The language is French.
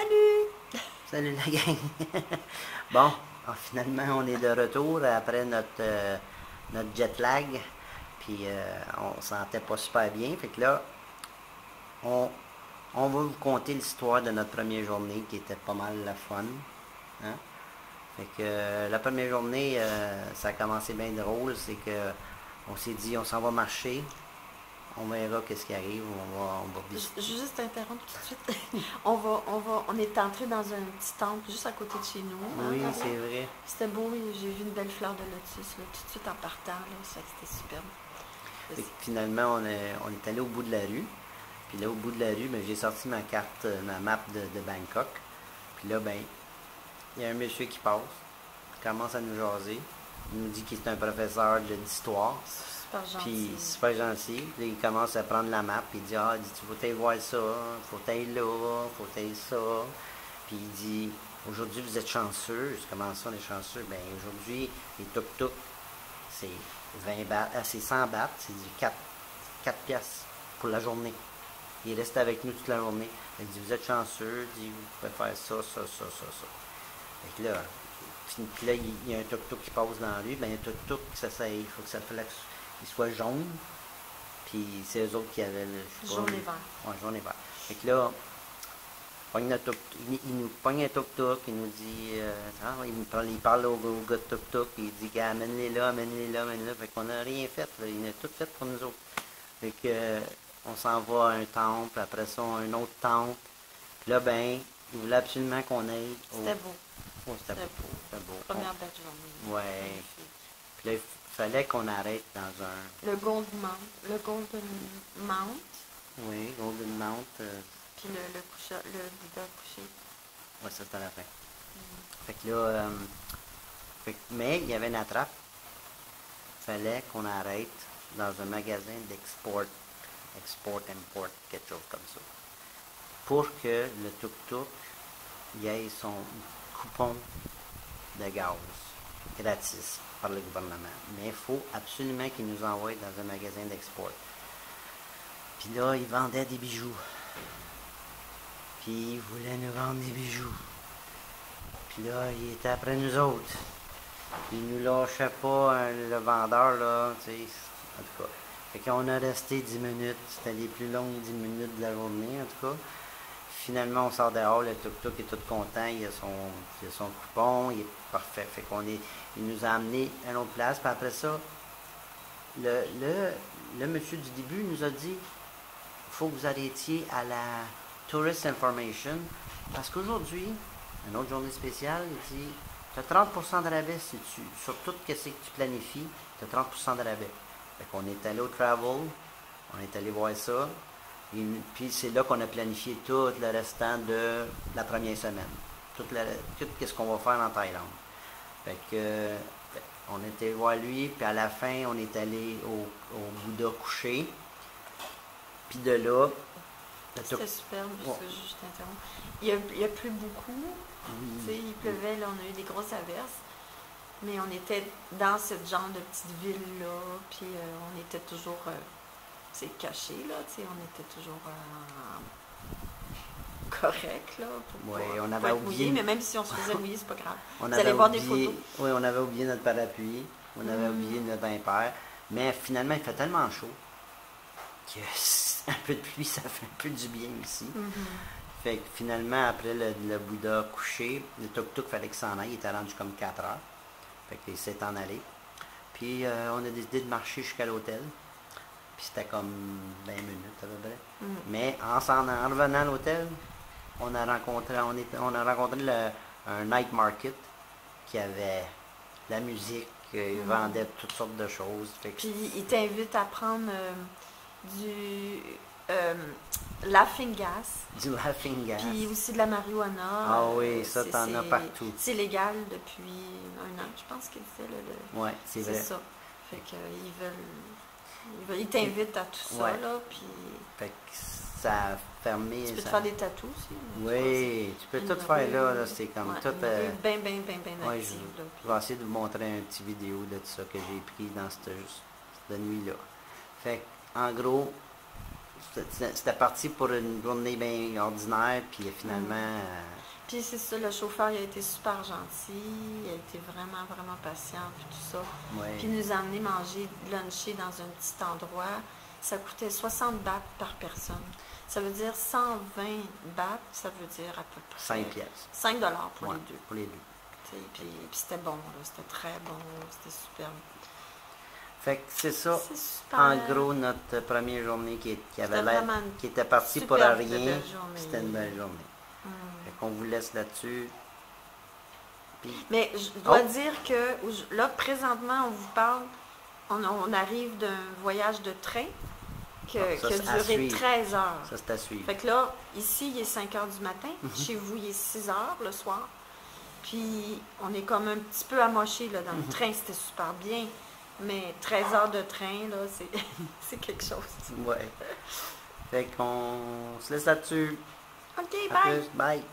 Salut! Salut la gang! Bon, finalement, on est de retour après notre jet lag. Puis on se sentait pas super bien. Fait que là, on, on va vous conter l'histoire de notre première journée qui était pas mal la fun. Hein? Fait que la première journée, ça a commencé bien drôle. C'est que on s'est dit, on s'en va marcher. On verra qu'est-ce qui arrive. On va visiter. Je vais juste t'interrompre tout de suite. On est entré dans un petit temple juste à côté de chez nous. Oui, Hein, c'est vrai. c'était beau, j'ai vu une belle fleur de lotus là, tout de suite en partant. Là, ça fait que c'était superbe. Fait que finalement, on est allé au bout de la rue. Puis là, au bout de la rue, ben, j'ai sorti ma carte, ma map de Bangkok. Puis là, ben, il y a un monsieur qui passe, qui commence à nous jaser. Il nous dit qu'il est un professeur d'histoire. Super gentil. Puis super gentil. Puis là, il commence à prendre la map. Puis il dit, ah, tu faut aller voir ça, faut aller là, faut aller ça. Puis il dit, aujourd'hui, vous êtes chanceux. Comment ça, on est chanceux? Ben, aujourd'hui, les tuk-tuk, c'est 20 bahts, c'est 100 bahts, c'est du 4 piastres pour la journée. Il reste avec nous toute la journée. Il dit, vous êtes chanceux, il dit, vous pouvez faire ça, ça, ça, ça, ça. Fait que là, puis là, il y a un tuk-tuk qui passe dans la rue, ben un tuk-tuk, il faut que ça qu'il soit jaune. Puis c'est eux autres qui avaient le Jaune et vert. Ouais, jaune et vert. Fait que là, il nous pogne un tuk-tuk, il nous dit, il parle au gars de tuk-tuk, il dit, amène-les là, amène-les là, amène-les là. Fait qu'on n'a rien fait, là, il a tout fait pour nous autres. Fait que, on s'en va à un temple, après ça, un autre temple. Puis là, ben, il voulait absolument qu'on aille C'était beau. Oh, c'était beau. C'était beau. Première belle journée. Ouais. Puis là, il fallait qu'on arrête dans un... Le Golden Mount. Le Golden Mount. Oui, Golden Mount. Puis le Bouddha couché. Ouais, ça, c'était à la fin. Fait que là... mais il y avait une attrape. Il fallait qu'on arrête dans un magasin d'export, import, quelque chose comme ça. Pour que le tuk-tuk y ait son coupon de gaz gratis par le gouvernement. Mais il faut absolument qu'il nous envoie dans un magasin d'export. Puis là, ils vendaient des bijoux. Puis ils voulaient nous vendre des bijoux. Puis là, il était après nous autres. Puis il nous lâchait pas, le vendeur, là, tu sais. En tout cas. Fait qu'on a resté 10 minutes. C'était les plus longues 10 minutes de la journée, en tout cas. Finalement, on sort dehors, le tuk-tuk est tout content, il a son coupon, il est parfait. Fait il nous a amené à une autre place. Puis après ça, le monsieur du début nous a dit, il faut que vous arrêtiez à la Tourist Information, parce qu'aujourd'hui, une autre journée spéciale, il dit, tu as 30% de rabais sur tout ce que tu planifies, tu as 30% de rabais. Fait qu'on est allé au Travel, on est allé voir ça. Puis c'est là qu'on a planifié tout le restant de la première semaine. Tout ce qu'on va faire en Thaïlande. Fait que on était voir lui, puis à la fin, on est allé au Bouddha couché. Puis de là... C'était superbe, ouais. je t'interromps. Il a plu beaucoup. Oui. Il pleuvait, là, on a eu des grosses averses. Mais on était dans ce genre de petite ville-là, puis on était toujours... c'est caché, là, tu sais, on était toujours correct, là, pour on pas avait être oublié... mouillé, mais même si on se faisait mouiller, c'est pas grave. Vous allez voir des photos. Oui, on avait oublié notre parapluie, on avait oublié notre impair, mais finalement, il fait tellement chaud que un peu de pluie, ça fait un peu du bien aussi. Fait que finalement, après le Bouddha couché, le tuk-tuk, fallait qu'il s'en aille, il était rendu comme 4 heures. Fait qu'il s'est en allé. Puis on a décidé de marcher jusqu'à l'hôtel. Puis c'était comme 20 minutes à peu près. Mais en revenant à l'hôtel, on a rencontré un night market qui avait la musique, il vendait toutes sortes de choses. Puis il t'invite à prendre du laughing gas. Du laughing gas. Puis aussi de la marijuana. Ah oui, ça t'en as partout. C'est légal depuis 1 an, je pense qu'il fait. Oui, c'est vrai. C'est ça. Fait qu'ils t'invitent à tout ça, là, puis... Fait que ça a fermé... Tu peux te faire des tatous aussi. Oui, tu peux tout faire là, c'est comme tout... bien active. Je vais essayer de vous montrer une petite vidéo de tout ça que j'ai pris dans cette nuit-là. Fait en gros, C'était parti pour une journée bien ordinaire, puis finalement... Puis c'est ça, le chauffeur, il a été super gentil, il a été vraiment, vraiment patient, puis tout ça. Ouais. Puis il nous a amené manger, luncher dans un petit endroit. Ça coûtait 60 bahts par personne. Ça veut dire 120 bahts, ça veut dire à peu près... 5 pièces. 5 $ pour Ouais, les deux. pour les deux. Puis c'était bon, là, c'était très bon, c'était superbe. Fait que c'est ça, C'est super. en gros, notre première journée qui avait C'était l'air, vraiment qui était partie pour superbe de rien, belle journée. c'était une belle journée. Fait qu'on vous laisse là-dessus. Puis, Mais je dois dire que là, présentement, on vous parle, on arrive d'un voyage de train qui a ça, c'est à duré suivre. 13 heures. ça, c'est à suivre. Fait que là, ici, il est 5 heures du matin. Chez vous, il est 6 heures le soir. Puis, on est comme un petit peu amoché là, dans le train. C'était super bien. Mais 13 heures de train, là, c'est quelque chose. Ouais. Fait qu'on se laisse là-dessus. OK, À bye! plus. Bye.